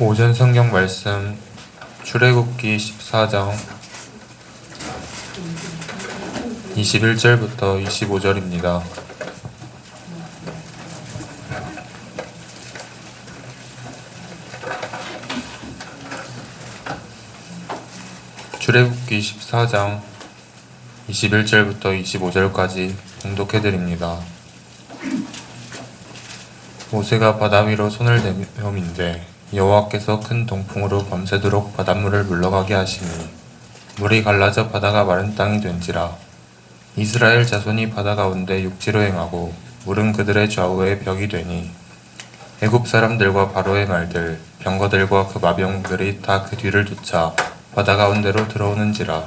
오전 성경 말씀 출애굽기 14장 21절부터 25절입니다. 출애굽기 14장 21절부터 25절까지 봉독해드립니다. 모세가 바다 위로 손을 내밀되 여호와께서 큰 동풍으로 밤새도록 바닷물을 물러가게 하시니 물이 갈라져 바다가 마른 땅이 된지라. 이스라엘 자손이 바다 가운데 육지로 행하고 물은 그들의 좌우에 벽이 되니 애굽 사람들과 바로의 말들 병거들과 그 마병들이 다 그 뒤를 쫓아 바다 가운데로 들어오는지라.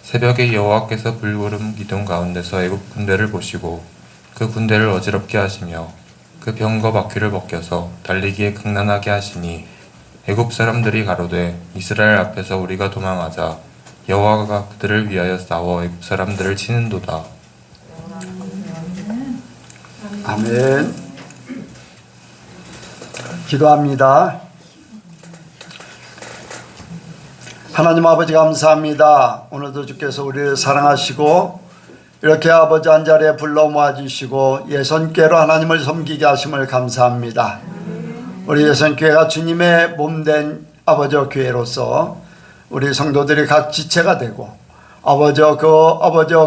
새벽에 여호와께서 불구름 기둥 가운데서 애굽 군대를 보시고 그 군대를 어지럽게 하시며 그 병거 바퀴를 벗겨서 달리기에 극난하게 하시니 애굽 사람들이 가로되 이스라엘 앞에서 우리가 도망하자. 여호와가 그들을 위하여 싸워 애굽 사람들을 치는도다. 아멘. 기도합니다. 하나님 아버지 감사합니다. 오늘도 주께서 우리를 사랑하시고 이렇게 아버지 한 자리에 불러 모아주시고 예선교회로 하나님을 섬기게 하심을 감사합니다. 우리 예선교회가 주님의 몸된 아버지 교회로서 우리 성도들이 각 지체가 되고 아버지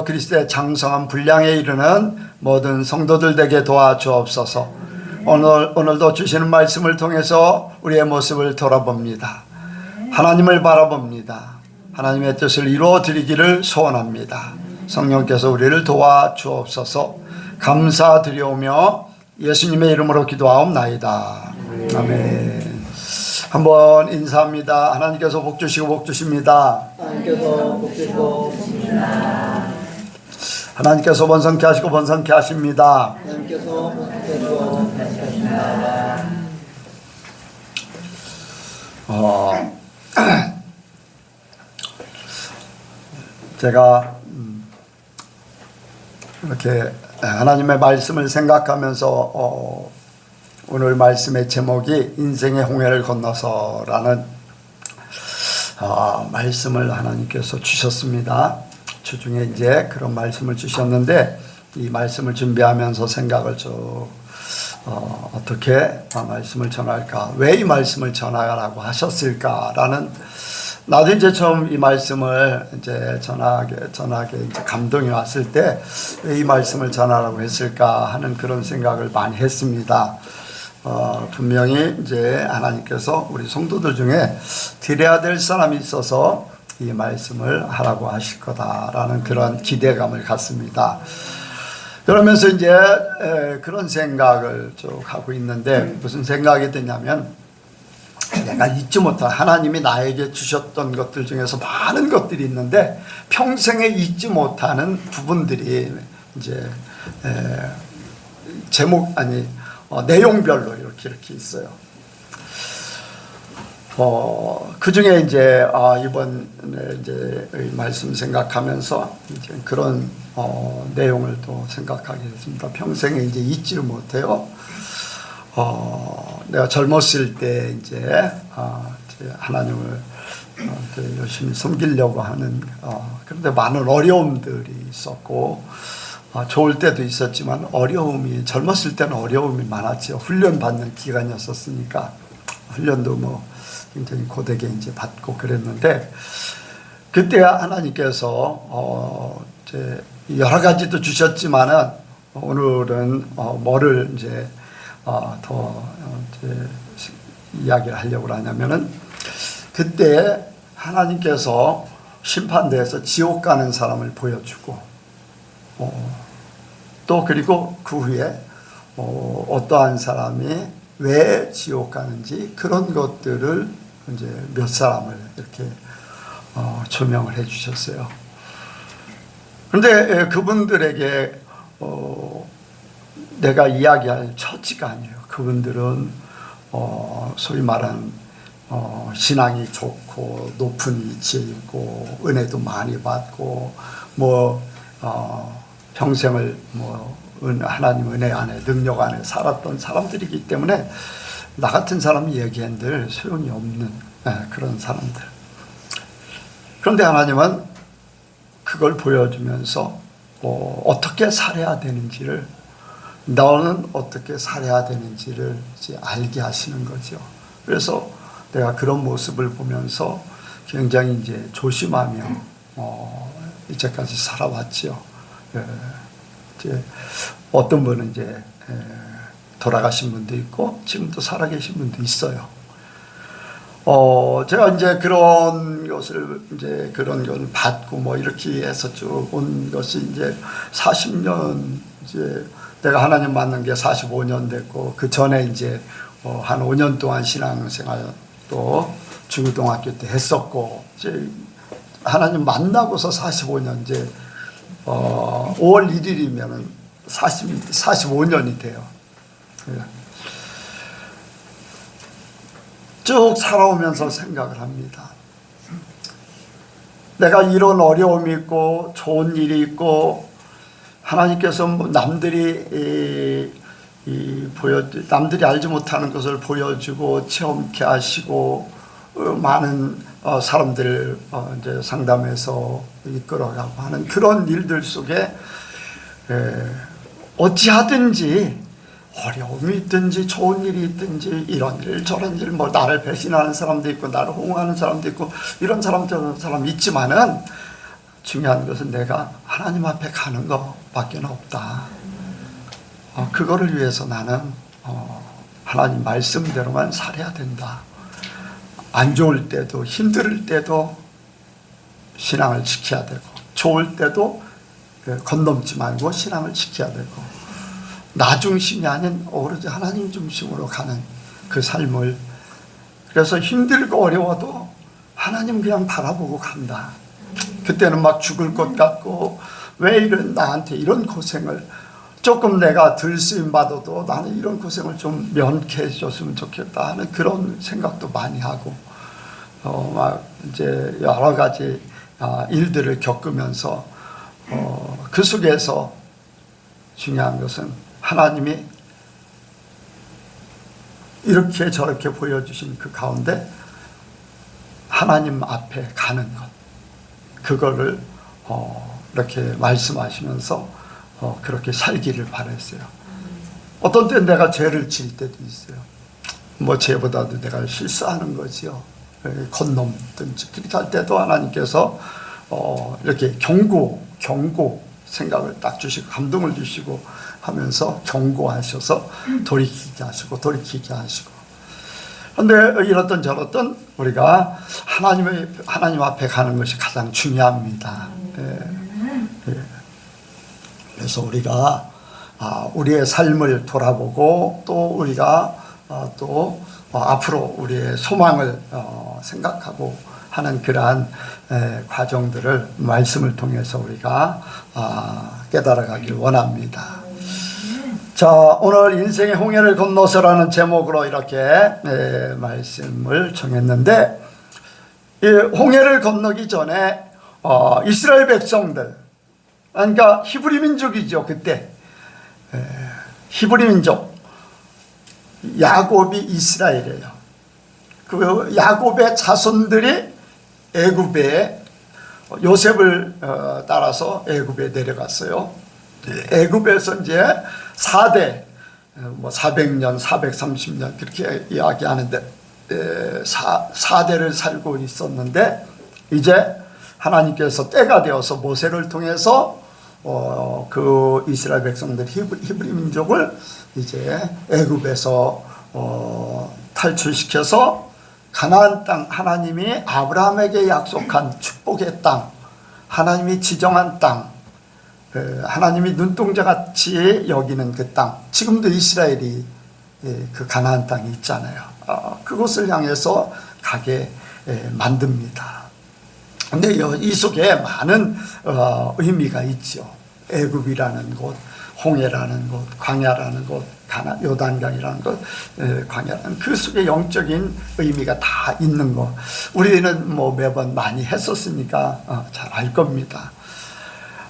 그리스도의 장성한 분량에 이르는 모든 성도들 되게 도와주옵소서. 오늘도 주시는 말씀을 통해서 우리의 모습을 돌아봅니다. 하나님을 바라봅니다. 하나님의 뜻을 이루어 드리기를 소원합니다. 성령께서 우리를 도와주옵소서. 감사드리오며 예수님의 이름으로 기도하옵나이다. 아멘. 한번 인사합니다. 하나님께서 복 주시고 복 주십니다. 하나님께서 복 주시고 복 주십니다. 하나님께서 번성케 하시고 번성케 하십니다. 하나님께서 번성케 하시고 번성케 하십니다. 제가 이렇게 하나님의 말씀을 생각하면서 오늘 말씀의 제목이 인생의 홍해를 건너서라는 말씀을 하나님께서 주셨습니다. 주중에 이제 그런 말씀을 주셨는데 이 말씀을 준비하면서 생각을 어떻게 말씀을 전할까, 왜 이 말씀을 전하라고 하셨을까라는, 나도 이제 처음 이 말씀을 이제 전하게 이제 감동이 왔을 때 왜 이 말씀을 전하라고 했을까 하는 그런 생각을 많이 했습니다. 분명히 이제 하나님께서 우리 성도들 중에 드려야 될 사람이 있어서 이 말씀을 하라고 하실 거다라는 그런 기대감을 갖습니다. 그러면서 이제 그런 생각을 쭉 하고 있는데 무슨 생각이 드냐면, 내가 잊지 못할 하나님이 나에게 주셨던 것들 중에서 많은 것들이 있는데 평생에 잊지 못하는 부분들이 이제 내용별로 이렇게 있어요. 그 중에 이제 이번에 이제 말씀 생각하면서 이제 그런 내용을 또 생각하게 됐습니다. 평생에 이제 잊지를 못해요. 내가 젊었을 때 이제 하나님을 열심히 섬기려고 하는, 그런데 많은 어려움들이 있었고, 좋을 때도 있었지만 젊었을 때는 어려움이 많았죠. 훈련 받는 기간이었으니까 훈련도 뭐 굉장히 고되게 이제 받고 그랬는데, 그때 하나님께서 이제 여러 가지도 주셨지만은 오늘은 뭐를 이제 더 이제 이야기를 하려고 하냐면은, 그때 하나님께서 심판대에서 지옥 가는 사람을 보여주고, 또 그리고 그 후에 어떠한 사람이 왜 지옥 가는지 그런 것들을 이제 몇 사람을 이렇게 조명을 해 주셨어요. 그런데 그분들에게 내가 이야기할 처지가 아니에요. 그분들은 소위 말하는 신앙이 좋고 높은 위치에 있고 은혜도 많이 받고 평생을 하나님 은혜 안에 능력 안에 살았던 사람들이기 때문에 나 같은 사람이 얘기한들 소용이 없는 그런 사람들. 그런데 하나님은 그걸 보여주면서 어떻게 살아야 되는지를, 너는 어떻게 살아야 되는지를 이제 알게 하시는 거죠. 그래서 내가 그런 모습을 보면서 굉장히 이제 조심하며 이제까지 살아왔죠. 이제 어떤 분은 이제 돌아가신 분도 있고 지금도 살아계신 분도 있어요. 제가 이제 그런 것을 이제 그런 걸 받고 뭐 이렇게 해서 쭉 온 것이 이제 40년, 이제 내가 하나님 만난 게 45년 됐고, 그 전에 이제 한 5년 동안 신앙생활 또 중고등학교 때 했었고, 이제 하나님 만나고서 45년, 이제 5월 1일이면은 45년이 돼요. 쭉 살아오면서 생각을 합니다. 내가 이런 어려움이 있고 좋은 일이 있고, 하나님께서 남들이 알지 못하는 것을 보여주고 체험케 하시고, 많은 사람들을 이제 상담해서 이끌어가고 하는 그런 일들 속에 어찌하든지 어려움이 있든지 좋은 일이 있든지 이런 일 저런 일, 뭐 나를 배신하는 사람도 있고 나를 호응하는 사람도 있고 이런 사람 저런 사람 있지만은, 중요한 것은 내가 하나님 앞에 가는 것밖에 없다. 그거를 위해서 나는 하나님 말씀대로만 살아야 된다. 안 좋을 때도 힘들 때도 신앙을 지켜야 되고, 좋을 때도 건넘지 말고 신앙을 지켜야 되고, 나 중심이 아닌 오로지 하나님 중심으로 가는 그 삶을, 그래서 힘들고 어려워도 하나님 그냥 바라보고 간다. 그때는 막 죽을 것 같고, 왜 이런 나한테 이런 고생을, 조금 내가 덜 쓰임 받아도 나는 이런 고생을 좀 면케 해줬으면 좋겠다 하는 그런 생각도 많이 하고, 막 이제 여러 가지 일들을 겪으면서 그 속에서 중요한 것은 하나님이 이렇게 저렇게 보여주신 그 가운데 하나님 앞에 가는 것, 그거를 이렇게 말씀하시면서 그렇게 살기를 바랬어요. 어떤 때는 내가 죄를 질 때도 있어요. 뭐 죄보다도 내가 실수하는 거지요. 건넘든지 그렇게 할 때도 하나님께서 이렇게 경고 생각을 딱 주시고 감동을 주시고 하면서 경고하셔서 돌이키게 하시고. 그런데 이렇든 저렇든 우리가 하나님 앞에 가는 것이 가장 중요합니다. 그래서 우리가 우리의 삶을 돌아보고, 또 우리가 또 앞으로 우리의 소망을 생각하고 하는 그러한 과정들을 말씀을 통해서 우리가 깨달아가길 원합니다. 자, 오늘 인생의 홍해를 건너서라는 제목으로 이렇게 말씀을 정했는데, 이 홍해를 건너기 전에 이스라엘 백성들, 그러니까 히브리 민족이죠. 그때 히브리 민족, 야곱이 이스라엘이에요. 그 야곱의 자손들이 애굽에, 요셉을 따라서 애굽에 내려갔어요. 애굽에서 이제 4대, 뭐 400년, 430년 그렇게 이야기하는데 4대를 살고 있었는데, 이제 하나님께서 때가 되어서 모세를 통해서 그 이스라엘 백성들, 히브리 민족을 이제 애굽에서 탈출시켜서 가나안 땅, 하나님이 아브라함에게 약속한 축복의 땅, 하나님이 지정한 땅, 하나님이 눈동자같이 여기는 그 땅, 지금도 이스라엘이 그 가나안 땅이 있잖아요. 그곳을 향해서 가게 만듭니다. 근데 이 속에 많은 의미가 있죠. 애굽이라는 곳, 홍해라는 곳, 광야라는 곳, 요단강이라는 곳, 광야라는 그 속에 영적인 의미가 다 있는 것. 우리는 뭐 매번 많이 했었으니까 잘 알 겁니다.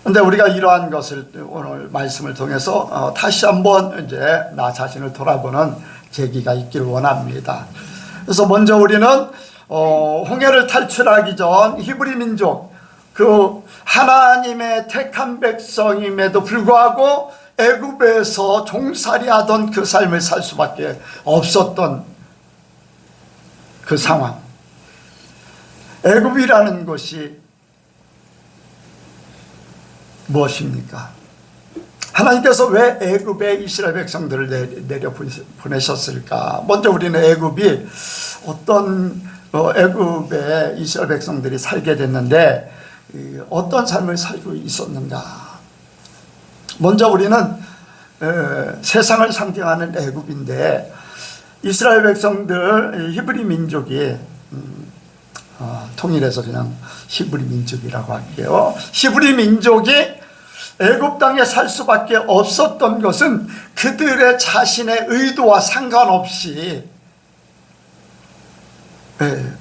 근데 우리가 이러한 것을 오늘 말씀을 통해서 다시 한번 이제 나 자신을 돌아보는 계기가 있기를 원합니다. 그래서 먼저 우리는 홍해를 탈출하기 전 히브리 민족, 그 하나님의 택한 백성임에도 불구하고 애굽에서 종살이하던 그 삶을 살 수밖에 없었던 그 상황. 애굽이라는 것이 무엇입니까? 하나님께서 왜 애굽에 이스라엘 백성들을 내려 보내셨을까? 먼저 우리는 애굽이 어떤 애굽에 이스라엘 백성들이 살게 됐는데 어떤 삶을 살고 있었는가? 먼저 우리는 세상을 상징하는 애굽인데 이스라엘 백성들 히브리 민족이 통일해서 그냥 히브리 민족이라고 할게요. 히브리 민족이 애굽 땅에 살 수밖에 없었던 것은 그들의 자신의 의도와 상관없이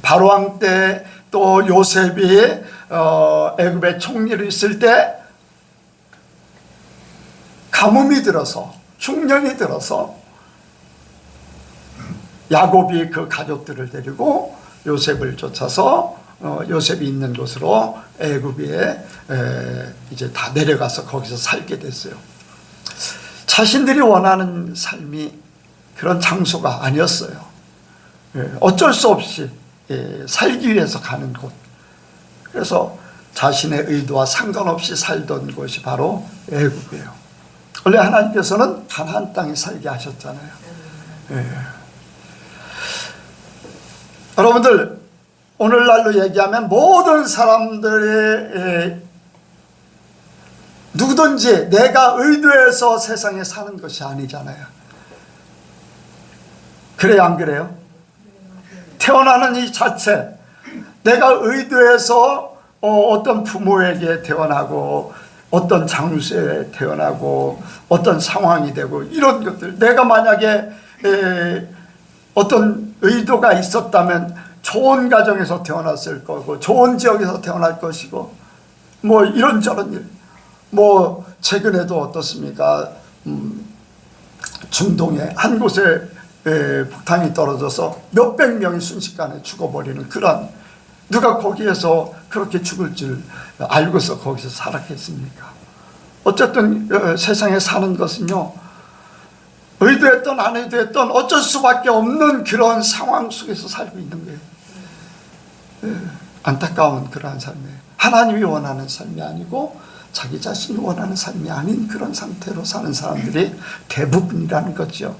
바로왕 때 또 요셉이 애굽의 총리로 있을 때 가뭄이 들어서 흉년이 들어서 야곱이 그 가족들을 데리고 요셉을 쫓아서 요셉이 있는 곳으로 애굽에 이제 다 내려가서 거기서 살게 됐어요. 자신들이 원하는 삶이 그런 장소가 아니었어요. 어쩔 수 없이 살기 위해서 가는 곳. 그래서 자신의 의도와 상관없이 살던 곳이 바로 애굽이에요. 원래 하나님께서는 가나안 땅에 살게 하셨잖아요. 여러분들, 오늘날로 얘기하면 모든 사람들이 누구든지 내가 의도해서 세상에 사는 것이 아니잖아요. 그래요, 안 그래요? 태어나는 이 자체, 내가 의도해서 어떤 부모에게 태어나고 어떤 장소에 태어나고 어떤 상황이 되고 이런 것들, 내가 만약에 어떤 의도가 있었다면 좋은 가정에서 태어났을 거고 좋은 지역에서 태어날 것이고 뭐 이런저런 일, 뭐 최근에도 어떻습니까? 중동의 한 곳에 폭탄이 떨어져서 몇백 명이 순식간에 죽어버리는 그런, 누가 거기에서 그렇게 죽을 줄 알고서 거기서 살았겠습니까? 어쨌든 세상에 사는 것은요, 의도했던 안 의도했던 어쩔 수밖에 없는 그런 상황 속에서 살고 있는 거예요. 안타까운 그러한 삶이에요. 하나님이 원하는 삶이 아니고 자기 자신이 원하는 삶이 아닌 그런 상태로 사는 사람들이 대부분이라는 거죠.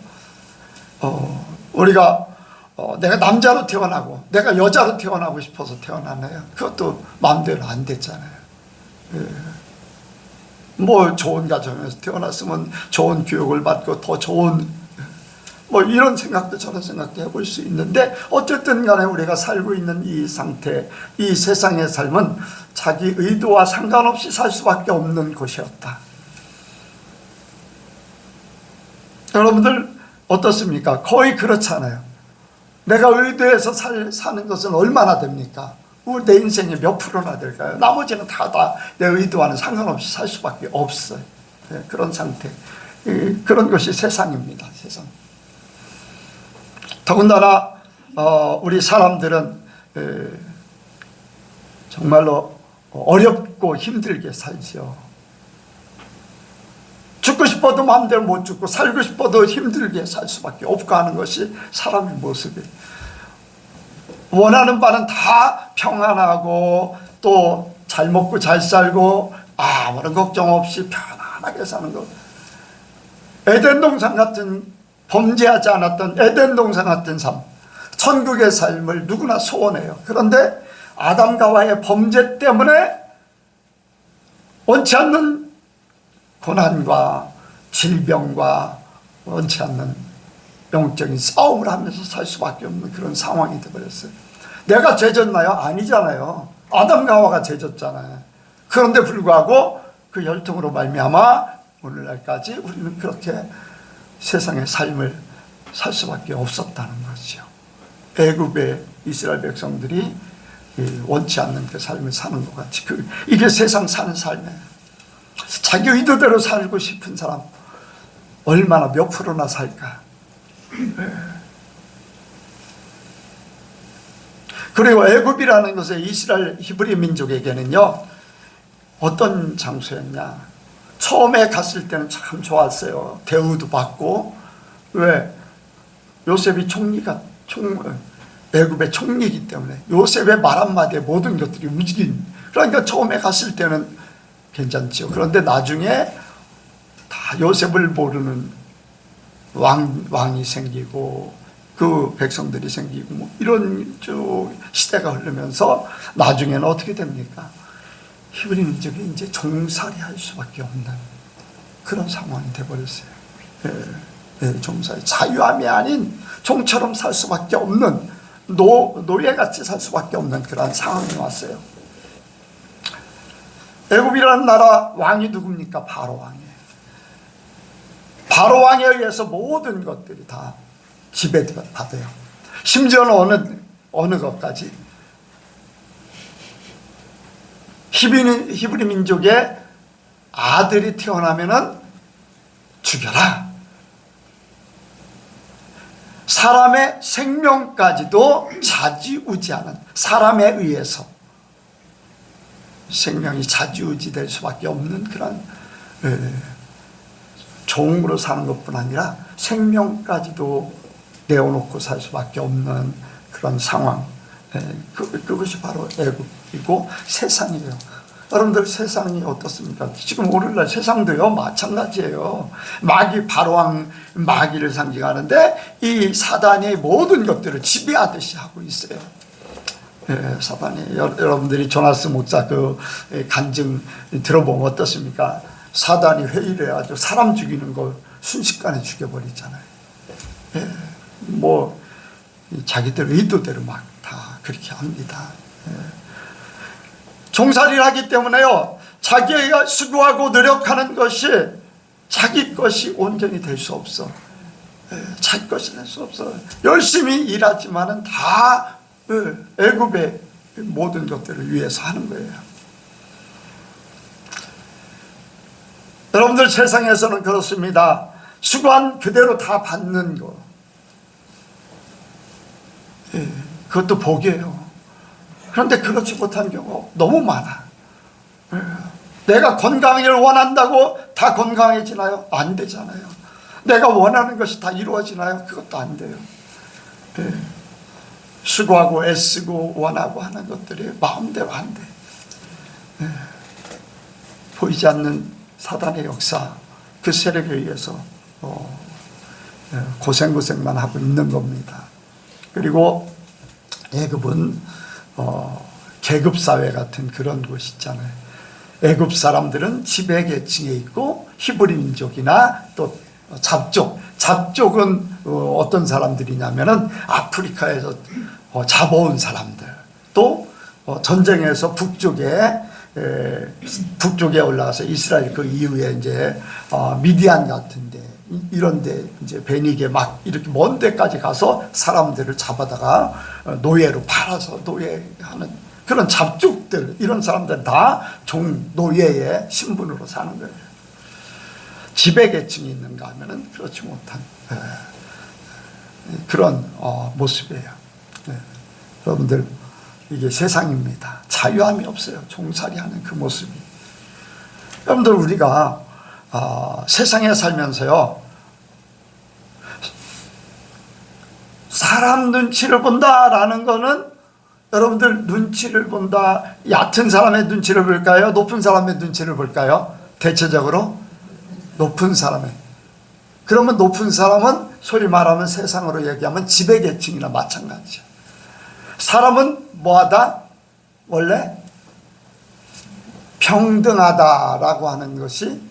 우리가 내가 남자로 태어나고 내가 여자로 태어나고 싶어서 태어났나요? 그것도 마음대로 안 됐잖아요. 뭐 좋은 가정에서 태어났으면 좋은 교육을 받고 더 좋은 뭐 이런 생각도 저런 생각도 해볼 수 있는데, 어쨌든 간에 우리가 살고 있는 이 상태, 이 세상의 삶은 자기 의도와 상관없이 살 수밖에 없는 곳이었다. 여러분들 어떻습니까? 거의 그렇잖아요. 내가 의도해서 사는 것은 얼마나 됩니까? 내 인생의 몇 프로나 될까요? 나머지는 다 내 의도와는 상관없이 살 수밖에 없어요. 그런 상태. 그런 것이 세상입니다. 세상. 더군다나 우리 사람들은 정말로 어렵고 힘들게 살죠. 죽고 싶어도 마음대로 못 죽고 살고 싶어도 힘들게 살 수밖에 없고 하는 것이 사람의 모습이에요. 원하는 바는 다 평안하고 또 잘 먹고 잘 살고 아무런 걱정 없이 편안하게 사는 것. 에덴 동산 같은, 범죄하지 않았던 에덴 동산 같은 삶, 천국의 삶을 누구나 소원해요. 그런데 아담과 하와의 범죄 때문에 원치 않는 고난과 질병과 원치 않는 영적인 싸움을 하면서 살 수밖에 없는 그런 상황이 되어버렸어요. 내가 죄졌나요? 아니잖아요. 아담과 하와가 죄졌잖아요. 그런데 불구하고 그 혈통으로 말미암아 오늘날까지 우리는 그렇게 세상의 삶을 살 수밖에 없었다는 거죠. 애굽의 이스라엘 백성들이 원치 않는 그 삶을 사는 것 같이, 이게 세상 사는 삶이에요. 자기 의도대로 살고 싶은 사람 얼마나 몇 프로나 살까? 그리고 애굽이라는 것은 이스라엘 히브리 민족에게는요, 어떤 장소였냐. 처음에 갔을 때는 참 좋았어요. 대우도 받고. 왜? 요셉이 애굽의 총리이기 때문에 요셉의 말 한마디에 모든 것들이 움직인. 그러니까 처음에 갔을 때는 괜찮죠. 그런데 나중에 다 요셉을 모르는 왕이 생기고 그 백성들이 생기고 뭐 이런 시대가 흐르면서 나중에는 어떻게 됩니까? 히브리 민족이 이제 종살이 할 수밖에 없는 그런 상황이 되어버렸어요. 종살이. 자유함이 아닌 종처럼 살 수밖에 없는, 노예같이 살 수밖에 없는 그런 상황이 왔어요. 애굽이라는 나라 왕이 누굽니까? 바로 왕이에요. 바로 왕에 의해서 모든 것들이 다 지배받아요. 심지어는 어느 것까지 히브리 민족의 아들이 태어나면은 죽여라. 사람의 생명까지도 좌지우지하는, 사람에 의해서 생명이 좌지우지될 수밖에 없는 그런 종으로 사는 것뿐 아니라 생명까지도 내어놓고 살 수밖에 없는 그런 상황. 그것이 바로 애굽이고 세상이에요. 여러분들 세상이 어떻습니까? 지금 오늘날 세상도요 마찬가지예요. 바로왕 마귀를 상징하는데 이 사단이 모든 것들을 지배하듯이 하고 있어요. 사단이, 여러분들이 조나스 목사 그 간증 들어보면 어떻습니까? 사단이 회의를 해가지고 사람 죽이는 걸 순식간에 죽여버리잖아요. 뭐 자기들 의도대로 막 다 그렇게 합니다. 종살이를 하기 때문에요, 자기가 수고하고 노력하는 것이 자기 것이 온전히 될 수 없어. 자기 것이 될 수 없어. 열심히 일하지만은 다 애굽의 모든 것들을 위해서 하는 거예요. 여러분들 세상에서는 그렇습니다. 수고한 그대로 다 받는 거. 그것도 복이에요. 그런데 그렇지 못한 경우 너무 많아. 내가 건강을 원한다고 다 건강해지나요? 안 되잖아요. 내가 원하는 것이 다 이루어지나요? 그것도 안 돼요. 수고하고 애쓰고 원하고 하는 것들이 마음대로 안 돼. 보이지 않는 사단의 역사, 그 세력에 의해서 고생만 하고 있는 겁니다. 그리고 애굽은 계급사회 같은 그런 곳이 있잖아요. 애굽 사람들은 지배계층에 있고 히브리 민족이나 또 잡족은 어떤 사람들이냐면은 아프리카에서 잡아온 사람들, 또 전쟁에서 북쪽에 올라가서 이스라엘 그 이후에 이제 미디안 같은데 이런데 이제 베니게 막 이렇게 먼 데까지 가서 사람들을 잡아다가 노예로 팔아서 노예하는 그런 잡족들, 이런 사람들 다 노예의 신분으로 사는 거예요. 지배계층이 있는가 하면은 그렇지 못한 그런 모습이에요. 여러분들, 이게 세상입니다. 자유함이 없어요. 종살이하는 그 모습이. 여러분들, 우리가 세상에 살면서요, 사람 눈치를 본다라는 거는, 여러분들 눈치를 본다, 얕은 사람의 눈치를 볼까요? 높은 사람의 눈치를 볼까요? 대체적으로 높은 사람의. 그러면 높은 사람은 소리 말하면 세상으로 얘기하면 지배계층이나 마찬가지죠. 사람은 뭐하다? 원래 평등하다라고 하는 것이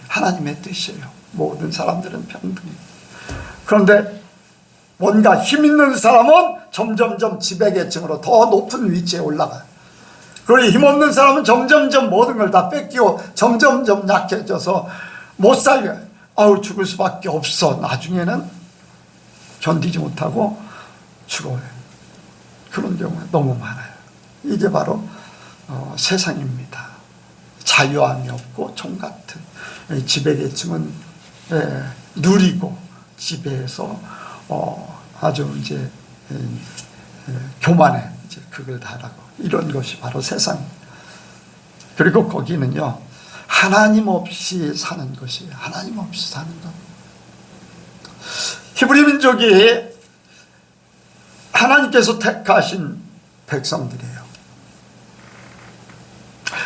하나님의 뜻이에요. 모든 사람들은 평등해요. 그런데 뭔가 힘 있는 사람은 점점점 지배계층으로 더 높은 위치에 올라가요. 그리고 힘없는 사람은 점점점 모든 걸 다 뺏기고 점점점 약해져서 못 살려요. 죽을 수밖에 없어. 나중에는 견디지 못하고 죽어요. 그런 경우가 너무 많아요. 이게 바로 세상입니다. 자유함이 없고 종 같은 지배계층은 누리고 지배해서 아주 이제 교만해 이제 그걸 다 하라고 이런 것이 바로 세상. 그리고 거기는요 하나님 없이 사는 것이에요. 하나님 없이 사는 것. 히브리 민족이 하나님께서 택하신 백성들이에요.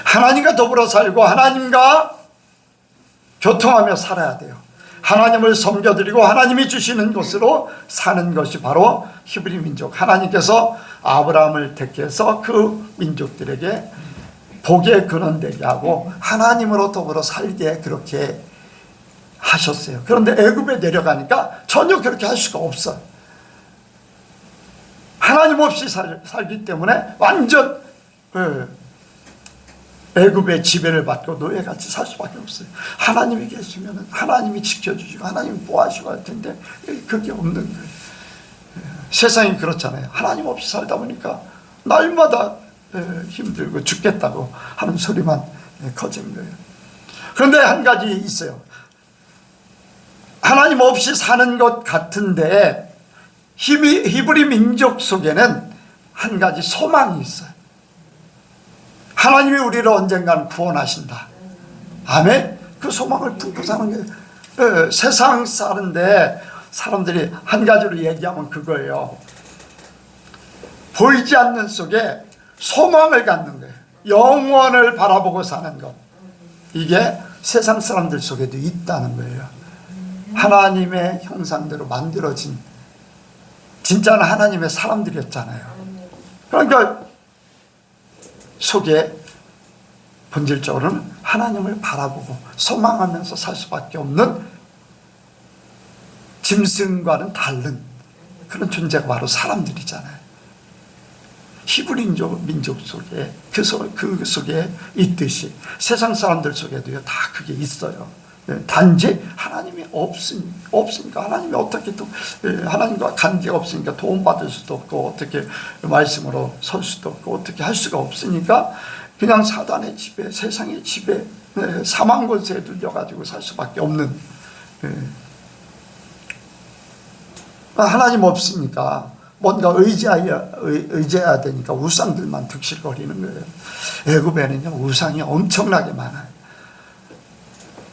하나님과 더불어 살고 하나님과 교통하며 살아야 돼요. 하나님을 섬겨드리고 하나님이 주시는 것으로 사는 것이 바로 히브리 민족. 하나님께서 아브라함을 택해서 그 민족들에게 복의 근원되게 하고 하나님으로 더불어 살게 그렇게 하셨어요. 그런데 애굽에 내려가니까 전혀 그렇게 할 수가 없어. 하나님 없이 살기 때문에 완전 애굽의 지배를 받고 노예같이 살 수밖에 없어요. 하나님이 계시면 하나님이 지켜주시고 하나님이 보호하시고 할 텐데 그게 없는 거예요. 세상이 그렇잖아요. 하나님 없이 살다 보니까 날마다 힘들고 죽겠다고 하는 소리만 커지는 거예요. 그런데 한 가지 있어요. 하나님 없이 사는 것 같은데 히브리 민족 속에는 한 가지 소망이 있어요. 하나님이 우리를 언젠가는 구원하신다. 아멘. 그 소망을 품고 사는 게 세상 사는데 사람들이 한 가지로 얘기하면 그거예요. 보이지 않는 속에 소망을 갖는 거예요. 영원을 바라보고 사는 것. 이게 세상 사람들 속에도 있다는 거예요. 하나님의 형상대로 만들어진 진짜는 하나님의 사람들이었잖아요. 그러니까 속에 본질적으로는 하나님을 바라보고 소망하면서 살 수밖에 없는 짐승과는 다른 그런 존재가 바로 사람들이잖아요. 히브리 민족 속에 그 속에 있듯이 세상 사람들 속에도요 다 그게 있어요. 단지 하나님이 없으니까 하나님이 어떻게 또 하나님과 관계가 없으니까 도움받을 수도 없고 어떻게 말씀으로 설 수도 없고 어떻게 할 수가 없으니까 그냥 사단의 지배, 세상의 지배, 사망 권세에 눌려가지고 살 수밖에 없는. 하나님 없으니까 뭔가 의지해야 되니까 우상들만 득실거리는 거예요. 애굽에는요 우상이 엄청나게 많아요.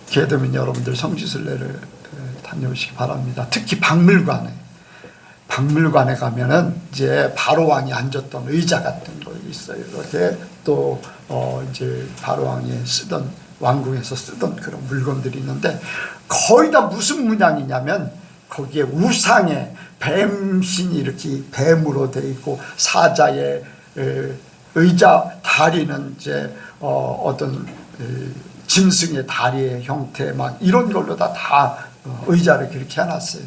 기회 되면 여러분들 성지순례를 다녀오시기 바랍니다. 특히 박물관에 가면은 이제 바로 왕이 앉았던 의자 같은 거 있어요. 이렇게 또 이제 바로 왕이 쓰던 왕궁에서 쓰던 그런 물건들이 있는데 거의 다 무슨 문양이냐면 거기에 우상의 뱀신이 이렇게 뱀으로 돼 있고 사자의 의자 다리는 이제 어떤 짐승의 다리의 형태 막 이런 걸로 다 의자를 그렇게 해놨어요.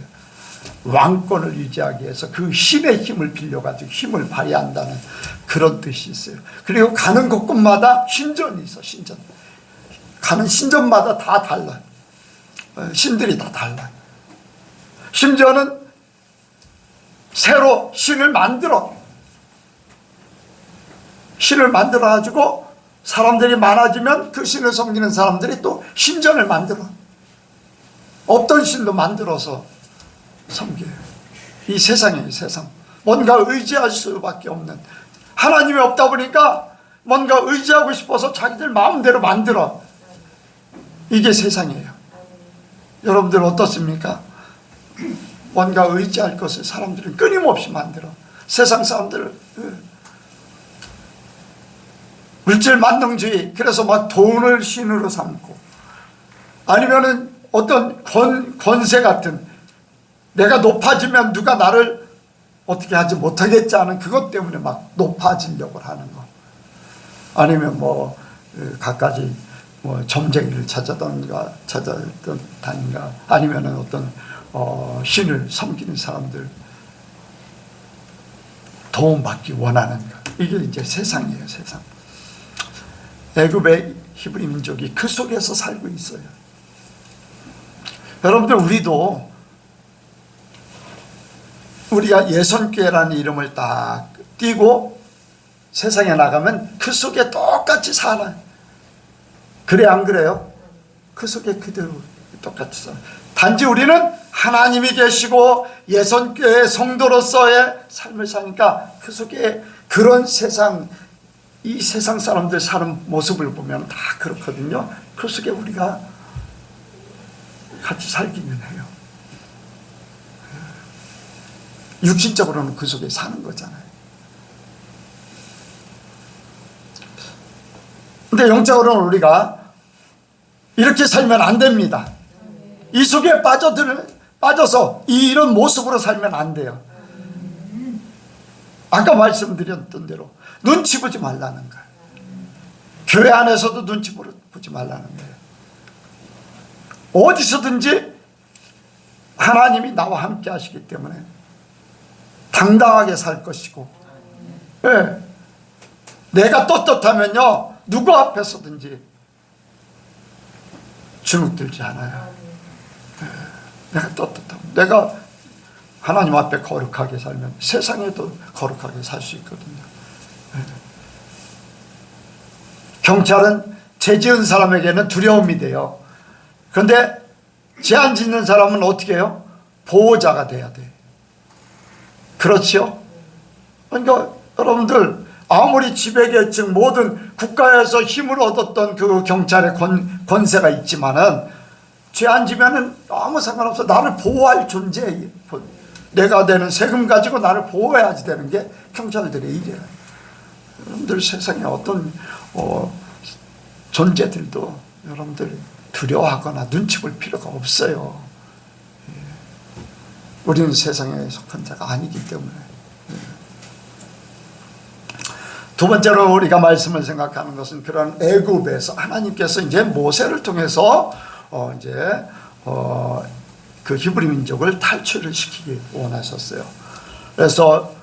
왕권을 유지하기 위해서 그 신의 힘을 빌려가지고 힘을 발휘한다는 그런 뜻이 있어요. 그리고 가는 곳곳마다 신전이 있어. 신전 가는 신전마다 다 달라요. 신들이 다 달라요. 심지어는 새로 신을 만들어 가지고 사람들이 많아지면 그 신을 섬기는 사람들이 또 신전을 만들어 없던 신도 만들어서 섬겨요. 이 세상이에요. 세상 뭔가 의지할 수밖에 없는 하나님이 없다 보니까 뭔가 의지하고 싶어서 자기들 마음대로 만들어. 이게 세상이에요. 여러분들 어떻습니까? 뭔가 의지할 것을 사람들은 끊임없이 만들어. 세상 사람들을 물질 만능주의, 그래서 막 돈을 신으로 삼고 아니면은 어떤 권세 같은 내가 높아지면 누가 나를 어떻게 하지 못하겠지 하는 그것 때문에 막 높아지려고 하는 거. 아니면 뭐 갖가지 뭐 점쟁이를 찾아다닌가 아니면은 어떤 신을 섬기는 사람들 도움받기 원하는 것. 이게 이제 세상이에요. 세상. 애굽의 히브리 민족이 그 속에서 살고 있어요. 여러분들 우리가 예선교회라는 이름을 딱 띄고 세상에 나가면 그 속에 똑같이 살아요. 그래 안 그래요? 그 속에 그대로 똑같이 살아요. 단지 우리는 하나님이 계시고 예선교회 성도로서의 삶을 사니까 그 속에 그런 세상, 이 세상 사람들 사는 모습을 보면 다 그렇거든요. 그 속에 우리가 같이 살기는 해요. 육신적으로는 그 속에 사는 거잖아요. 근데 영적으로는 우리가 이렇게 살면 안 됩니다. 이 속에 빠져서 이런 모습으로 살면 안 돼요. 아까 말씀드렸던 대로 눈치 보지 말라는 거예요. 교회 안에서도 눈치 보지 말라는 거예요. 어디서든지 하나님이 나와 함께 하시기 때문에 당당하게 살 것이고, 네. 내가 떳떳하면요 누구 앞에서든지 주눅들지 않아요. 네. 내가 떳떳하고 내가 하나님 앞에 거룩하게 살면 세상에도 거룩하게 살 수 있거든요. 네. 경찰은 죄 지은 사람에게는 두려움이 돼요. 그런데 죄 안 짓는 사람은 어떻게 해요? 보호자가 돼야 돼. 그렇지요? 그러니까 여러분들 아무리 지배계층 모든 국가에서 힘을 얻었던 그 경찰의 권세가 있지만은 죄 안 지면은 아무 상관없어. 나를 보호할 존재, 내가 내는 세금 가지고 나를 보호해야지 되는 게 경찰들의 일이에요. 여러분들 세상에 어떤 존재들도 여러분들 두려워하거나 눈치 볼 필요가 없어요. 우리는 세상에 속한 자가 아니기 때문에. 두 번째로 우리가 말씀을 생각하는 것은 그런 애굽에서 하나님께서 이제 모세를 통해서 그 히브리 민족을 탈출을 시키기 원하셨어요. 그래서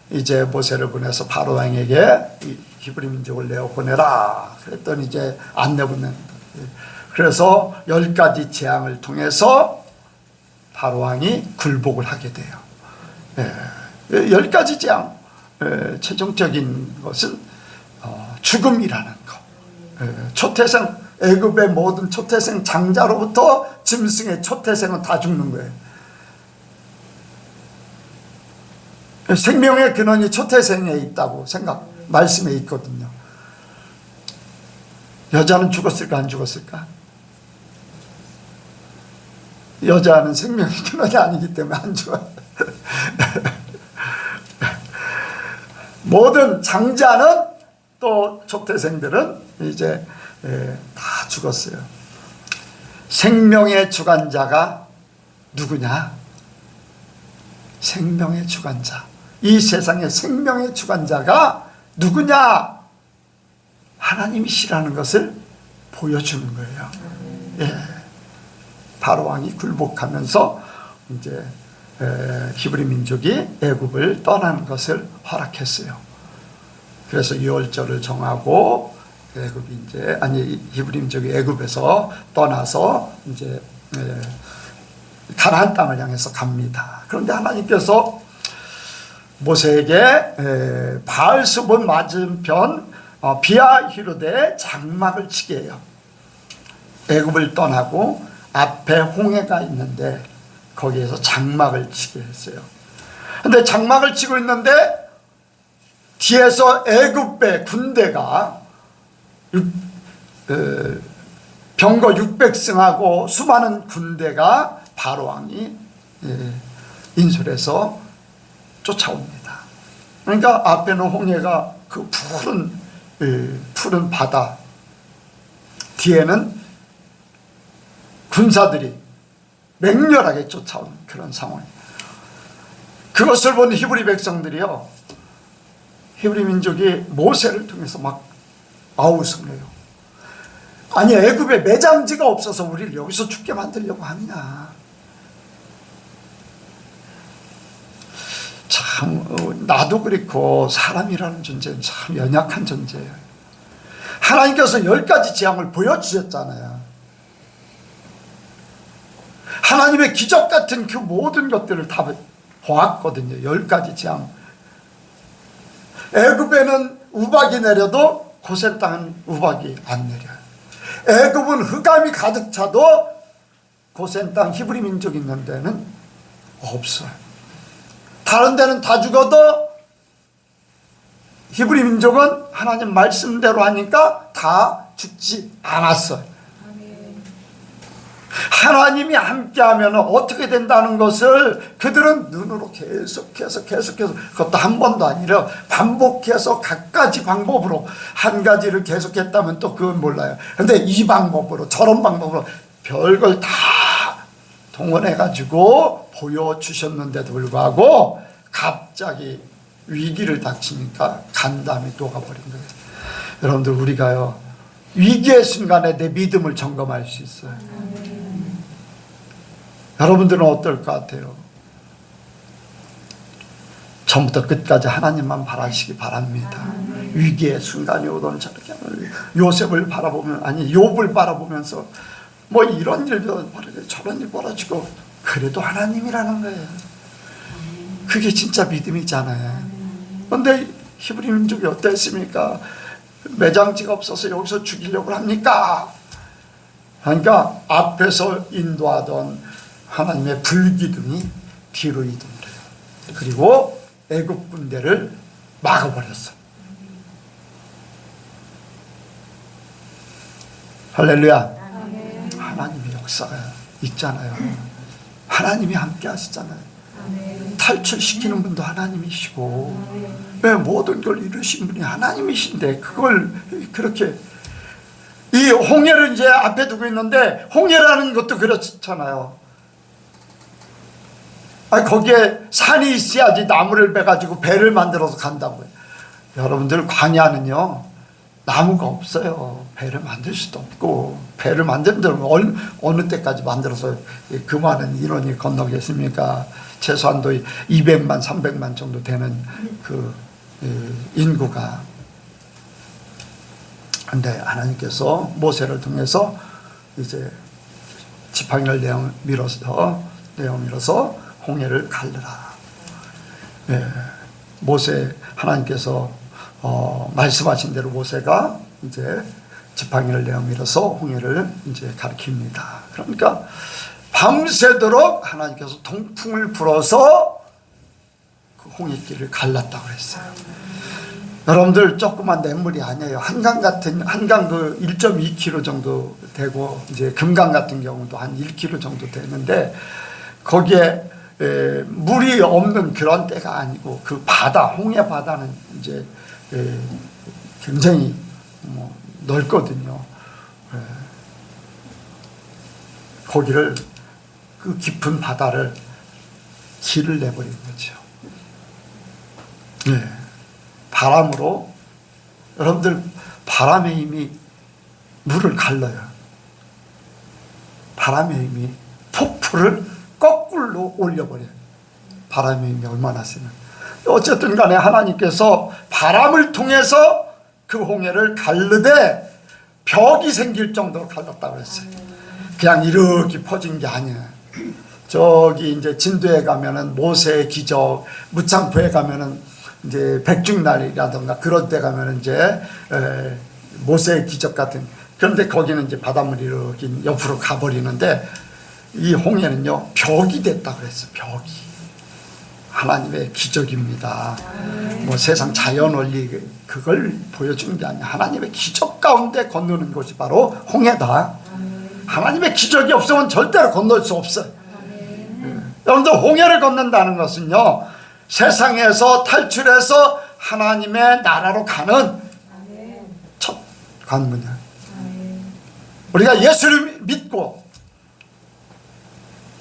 이제 모세를 보내서 바로 왕에게 이 히브리 민족을 내어 보내라. 그랬더니 이제 안 내보낸. 그래서 10가지 재앙을 통해서 바로 왕이 굴복을 하게 돼요. 10가지 재앙, 최종적인 것은 죽음이라는 것. 초태생, 애굽의 모든 초태생 장자로부터 짐승의 초태생은 다 죽는 거예요. 생명의 근원이 초태생에 있다고 말씀에 있거든요. 여자는 죽었을까 안 죽었을까? 여자는 생명의 근원이 아니기 때문에 안 죽어요. 모든 장자는 또 초태생들은 이제 다 죽었어요. 생명의 주관자가 누구냐? 생명의 주관자. 이 세상의 생명의 주관자가 누구냐? 하나님이시라는 것을 보여주는 거예요. 바로 왕이 굴복하면서 이제 히브리 민족이 애굽을 떠나는 것을 허락했어요. 그래서 유월절을 정하고 히브리 민족이 애굽에서 떠나서 이제 가나안 땅을 향해서 갑니다. 그런데 하나님께서 모세에게 바알스본 맞은편 비아히로데 장막을 치게 해요. 애굽을 떠나고 앞에 홍해가 있는데 거기에서 장막을 치게 했어요. 근데 장막을 치고 있는데 뒤에서 애굽의 군대가 병거 600승하고 수많은 군대가 바로 왕이 인솔해서 쫓아옵니다. 그러니까 앞에는 홍해가 그 푸른 바다, 뒤에는 군사들이 맹렬하게 쫓아온 그런 상황이에요. 그것을 본 히브리 백성들이요, 히브리 민족이 모세를 통해서 막 아우성해요. 아니, 애굽에 매장지가 없어서 우리를 여기서 죽게 만들려고 하느냐. 참 나도 그렇고 사람이라는 존재는 참 연약한 존재예요. 하나님께서 10가지 재앙을 보여주셨잖아요. 하나님의 기적 같은 그 모든 것들을 다 보았거든요. 10가지 재앙. 애굽에는 우박이 내려도 고센 땅은 우박이 안 내려요. 애굽은 흑암이 가득 차도 고센 땅 히브리 민족 있는 데는 없어요. 다른 데는 다 죽어도 히브리 민족은 하나님 말씀대로 하니까 다 죽지 않았어요. 하나님이 함께하면 어떻게 된다는 것을 그들은 눈으로 계속해서 그것도 한 번도 아니라 반복해서 갖가지 방법으로 한 가지를 계속했다면 또 그건 몰라요. 그런데 이 방법으로 저런 방법으로 별걸 다 동원해가지고 보여주셨는데도 불구하고 갑자기 위기를 닥치니까 간담이 녹아버린 거예요. 여러분들 우리가요 위기의 순간에 내 믿음을 점검할 수 있어요. 여러분들은 어떨 것 같아요? 처음부터 끝까지 하나님만 바라시기 바랍니다. 위기의 순간이 오던 저렇게 요셉을 바라보면 아니 욥을 바라보면서 뭐 이런 일도 벌어지고 저런 일 벌어지고 그래도 하나님이라는 거예요. 그게 진짜 믿음이잖아요. 그런데 히브리 민족이 어땠습니까? 매장지가 없어서 여기서 죽이려고 합니까? 그러니까 앞에서 인도하던 하나님의 불기둥이 뒤로 이동을 해요. 그리고 애국 군대를 막아버렸어. 할렐루야. 하나님의 역사가 있잖아요. 하나님이 함께 하시잖아요. 탈출시키는 분도 하나님이시고 왜 모든 걸 이루신 분이 하나님이신데 그걸 그렇게 이 홍해를 이제 앞에 두고 있는데 홍해라는 것도 그렇잖아요. 거기에 산이 있어야지 나무를 베가지고 배를 만들어서 간다고요. 여러분들 광야는요 나무가 없어요. 배를 만들 수도 없고 배를 만들면 어느 때까지 만들어서 그 많은 인원이 건너겠습니까? 최소한도 200만 300만 정도 되는 그 인구가. 근데 하나님께서 모세를 통해서 이제 지팡이를 내어밀어서 홍해를 갈르라. 예, 모세 하나님께서 말씀하신 대로 모세가 이제 지팡이를 내어밀어서 홍해를 이제 가리킵니다. 그러니까 밤새도록 하나님께서 동풍을 불어서 그 홍해길을 갈랐다고 그랬어요. 여러분들 조그만 냇물이 아니에요. 한강 그 1.2km 정도 되고 이제 금강 같은 경우도 한 1km 정도 되는데 거기에 물이 없는 그런 때가 아니고 그 바다 홍해 바다는 이제 굉장히 넓거든요. 거기를 그 깊은 바다를 길을 내버린 거죠. 네. 바람으로 여러분들 바람의 힘이 물을 갈라요. 바람의 힘이 폭포를 거꾸로 올려버려요. 바람의 힘이 얼마나 세면. 어쨌든 간에 하나님께서 바람을 통해서 그 홍해를 갈르되 벽이 생길 정도로 갈랐다고 했어요. 그냥 이렇게 퍼진 게 아니에요. 저기 이제 진도에 가면은 모세의 기적, 무창포에 가면은 이제 백중날이라든가 그런 데 가면은 이제 모세의 기적 같은, 그런데 거기는 이제 바닷물이 이렇게 옆으로 가버리는데 이 홍해는요 벽이 됐다고 그랬어요. 벽이 하나님의 기적입니다. 뭐 세상 자연 원리 그걸 보여주는 게 아니야. 하나님의 기적 가운데 건너는 곳이 바로 홍해다. 하나님의 기적이 없으면 절대로 건널 수 없어요. 여러분들 홍해를 건넌다는 것은요 세상에서 탈출해서 하나님의 나라로 가는 첫 관문이야. 우리가 예수를 믿고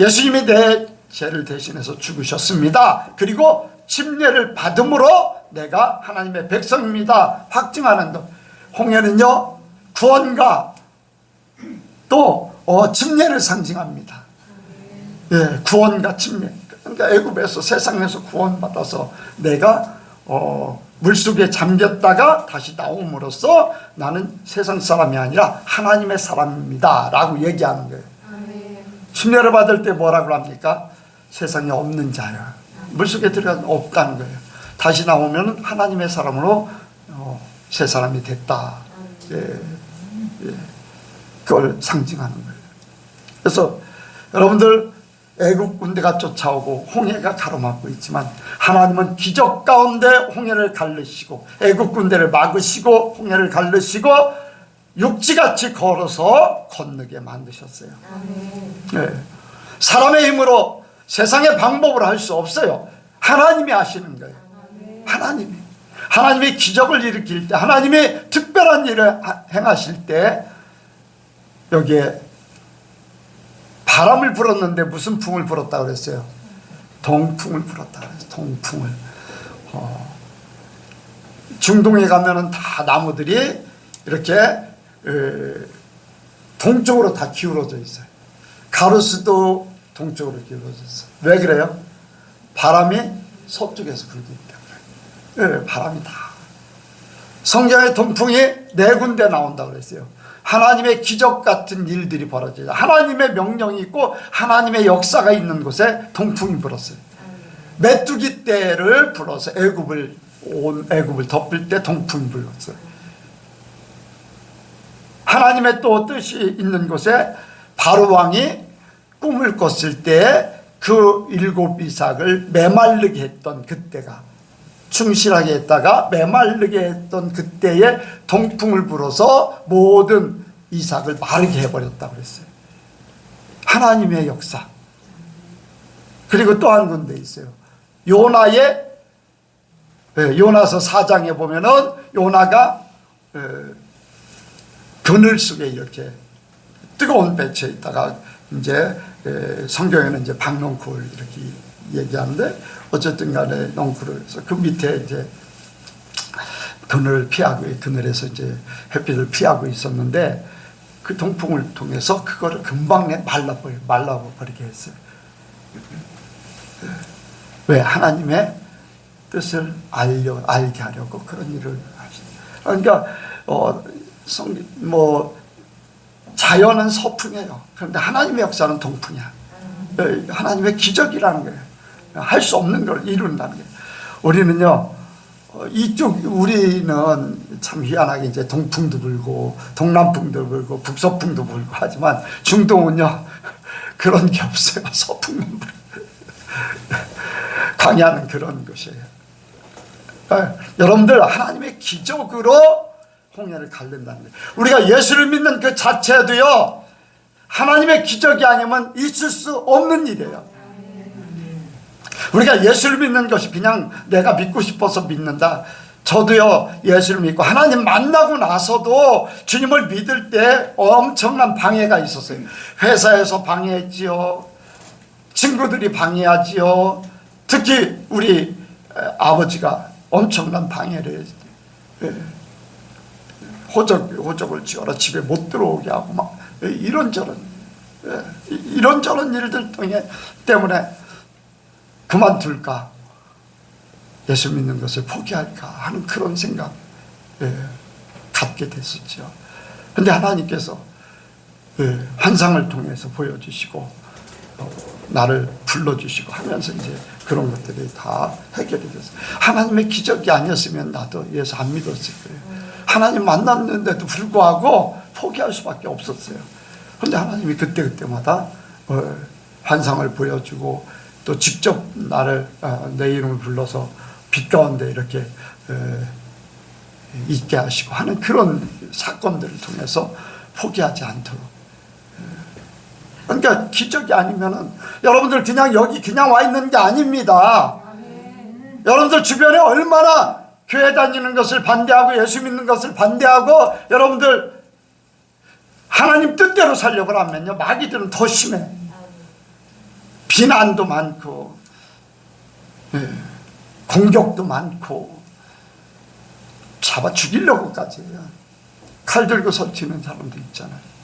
예수님이 내 죄를 대신해서 죽으셨습니다. 그리고 침례를 받음으로 내가 하나님의 백성입니다 확증하는 것. 홍해는요 구원과 또 침례를 상징합니다. 예, 구원과 침례. 그러니까 애굽에서 세상에서 구원받아서 내가 물속에 잠겼다가 다시 나옴으로써 나는 세상 사람이 아니라 하나님의 사람입니다 라고 얘기하는 거예요. 침례를 받을 때 뭐라고 합니까? 세상에 없는 자야. 물속에 들어가면 없다는 거예요. 다시 나오면 하나님의 사람으로 새 사람이 됐다. 예, 예. 그걸 상징하는 거예요. 그래서 여러분들 애국 군대가 쫓아오고 홍해가 가로막고 있지만 하나님은 기적 가운데 홍해를 갈르시고 애국 군대를 막으시고 홍해를 갈르시고 육지같이 걸어서 건너게 만드셨어요. 네. 사람의 힘으로 세상의 방법으로 할 수 없어요. 하나님이 하시는 거예요. 하나님이 기적을 일으킬 때, 하나님이 특별한 일을 행하실 때 여기에 바람을 불었는데 무슨 풍을 불었다고 그랬어요? 동풍을 불었다고 그랬어요. 동풍을. 중동에 가면은 다 나무들이 이렇게 동쪽으로 다 기울어져 있어요. 가로수도 동쪽으로 기울어져 있어요. 왜 그래요? 바람이 서쪽에서 불기 때문에. 네, 바람이 다. 성경의 동풍이 4군데 나온다고 그랬어요. 하나님의 기적 같은 일들이 벌어져요. 하나님의 명령이 있고 하나님의 역사가 있는 곳에 동풍이 불었어요. 메뚜기 떼를 불어서 애굽을 덮을 때 동풍이 불었어요. 하나님의 또 뜻이 있는 곳에 바로 왕이 꿈을 꿨을 때 그 7 이삭을 메마르게 했던 그때가, 충실하게 했다가 메마르게 했던 그때에 동풍을 불어서 모든 이삭을 마르게 해버렸다고 그랬어요. 하나님의 역사. 그리고 또 한 군데 있어요. 요나서 4장에 보면은 요나가 그늘 속에 이렇게 뜨거운 배추에 있다가 이제 성경에는 이제 박넝쿨 이렇게 얘기하는데 어쨌든 간에 넝쿨을 해서 그 밑에 이제 그늘에서 이제 햇빛을 피하고 있었는데 그 동풍을 통해서 그거를 금방 말라버리게 했어요. 왜? 하나님의 뜻을 알게 하려고 그런 일을 하시죠. 그러니까 자연은 서풍이에요. 그런데 하나님의 역사는 동풍이야. 하나님의 기적이라는 거예요. 할 수 없는 걸 이룬다는 거예요. 우리는요, 우리는 참 희한하게 이제 동풍도 불고 동남풍도 불고 북서풍도 불고 하지만 중동은요 그런 게 없어요. 서풍만 불고 광야는 그런 것이에요. 여러분들 하나님의 기적으로 홍해를 갈른다는 거예요. 우리가 예수를 믿는 그 자체도요 하나님의 기적이 아니면 있을 수 없는 일이에요. 우리가 예수를 믿는 것이 그냥 내가 믿고 싶어서 믿는다. 저도요 예수를 믿고 하나님 만나고 나서도 주님을 믿을 때 엄청난 방해가 있었어요. 회사에서 방해했지요. 친구들이 방해하지요. 특히 우리 아버지가 엄청난 방해를 호적을 지어라 집에 못 들어오게 하고 막 이런저런 일들 때문에 그만둘까, 예수 믿는 것을 포기할까 하는 그런 생각 갖게 됐었죠. 그런데 하나님께서 환상을 통해서 보여주시고 나를 불러주시고 하면서 이제 그런 것들이 다 해결이 됐어요. 하나님의 기적이 아니었으면 나도 예수 안 믿었을 거예요. 하나님 만났는데도 불구하고 포기할 수밖에 없었어요. 그런데 하나님이 그때마다 환상을 보여주고 또 직접 내 이름을 불러서 빛 가운데 이렇게 있게 하시고 하는 그런 사건들을 통해서 포기하지 않도록. 그러니까 기적이 아니면은 여러분들 그냥 와 있는 게 아닙니다. 여러분들 주변에 얼마나 교회 다니는 것을 반대하고 예수 믿는 것을 반대하고 여러분들 하나님 뜻대로 살려고 하면요 마귀들은 더 심해. 비난도 많고 공격도 많고 잡아 죽이려고까지 칼 들고 설치는 사람도 있잖아요.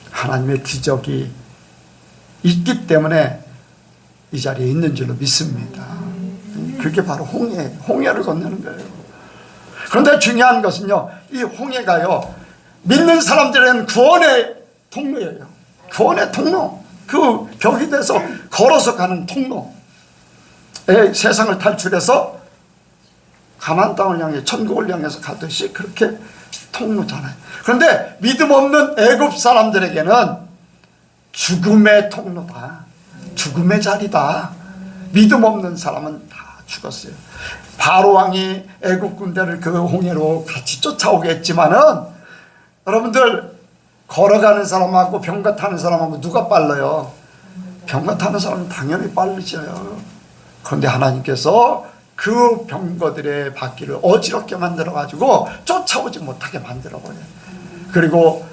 하나님의 기적이 있기 때문에 이 자리에 있는 줄로 믿습니다. 그게 바로 홍해를 건너는 거예요. 그런데 중요한 것은요, 이 홍해가요 믿는 사람들은 구원의 통로예요. 구원의 통로, 그 벽이 돼서 걸어서 가는 통로. 세상을 탈출해서 가나안 땅을 향해 천국을 향해서 가듯이 그렇게 통로잖아요. 그런데 믿음 없는 애굽 사람들에게는 죽음의 통로다. 죽음의 자리다. 믿음 없는 사람은 다 죽었어요. 바로 왕이 애국 군대를 그 홍해로 같이 쫓아오겠지만은 여러분들 걸어가는 사람하고 병거 타는 사람하고 누가 빨라요? 병거 타는 사람은 당연히 빠르죠. 그런데 하나님께서 그 병거들의 바퀴를 어지럽게 만들어 가지고 쫓아오지 못하게 만들어 버려요. 그리고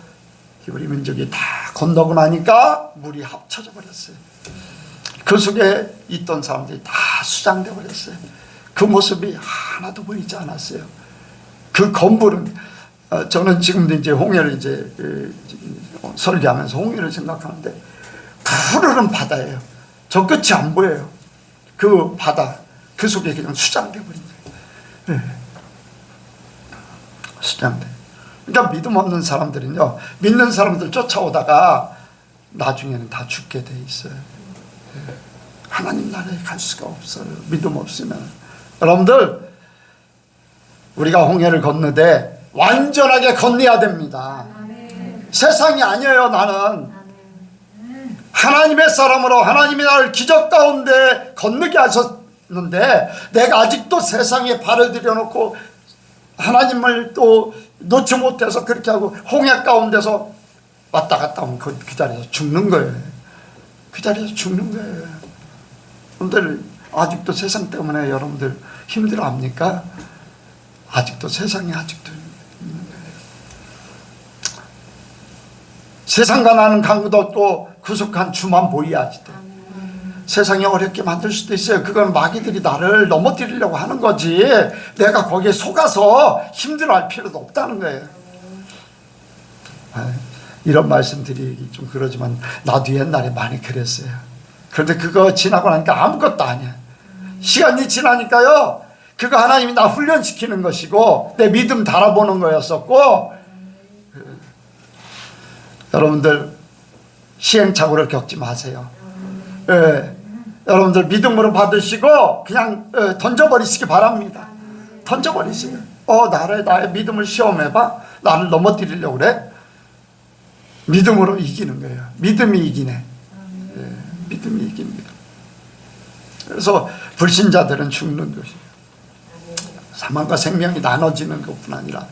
히브리 민족이 다 건너고 나니까 물이 합쳐져 버렸어요. 그 속에 있던 사람들이 다 수장돼 버렸어요. 그 모습이 하나도 보이지 않았어요. 그 건물은 저는 지금도 이제 홍해를 이제 설계하면서 홍해를 생각하는데 푸르른 바다예요. 저 끝이 안 보여요. 그 바다 그 속에 그냥 수장돼 버린 거예요. 네. 수장돼. 그러니까 믿음 없는 사람들은요, 믿는 사람들 쫓아오다가 나중에는 다 죽게 돼 있어요. 네. 하나님 나라에 갈 수가 없어요. 믿음 없으면. 여러분들, 우리가 홍해를 건너되 완전하게 건너야 됩니다. 세상이 아니에요. 나는 하나님의 사람으로 하나님이 나를 기적 가운데 건너게 하셨는데 내가 아직도 세상에 발을 들여놓고 하나님을 또 놓지 못해서 그렇게 하고 홍해 가운데서 왔다 갔다 하면 그 자리에서 죽는 거예요. 그 자리에서 죽는 거예요. 여러분들 아직도 세상 때문에 여러분들 힘들어합니까? 아직도 세상에 아직도 있는 거예요. 세상과 나는 강구도 또 구속한 주만 보이야지 돼. 세상이 어렵게 만들 수도 있어요. 그건 마귀들이 나를 넘어뜨리려고 하는 거지 내가 거기에 속아서 힘들어할 필요도 없다는 거예요. 이런 말씀 드리기 좀 그러지만 나도 옛날에 많이 그랬어요. 그런데 그거 지나고 나니까 아무것도 아니야. 시간이 지나니까요, 그거 하나님이 나 훈련시키는 것이고 내 믿음 달아보는 거였었고, 여러분들 시행착오를 겪지 마세요. 여러분들 믿음으로 받으시고 그냥 던져버리시기 바랍니다. 던져버리시고 나의 믿음을 시험해봐. 나를 넘어뜨리려고 그래? 믿음으로 이기는 거예요. 믿음이 이기네. 믿음이 이깁니다. 그래서 불신자들은 죽는 것이에요. 사망과 생명이 나눠지는 것뿐 아니라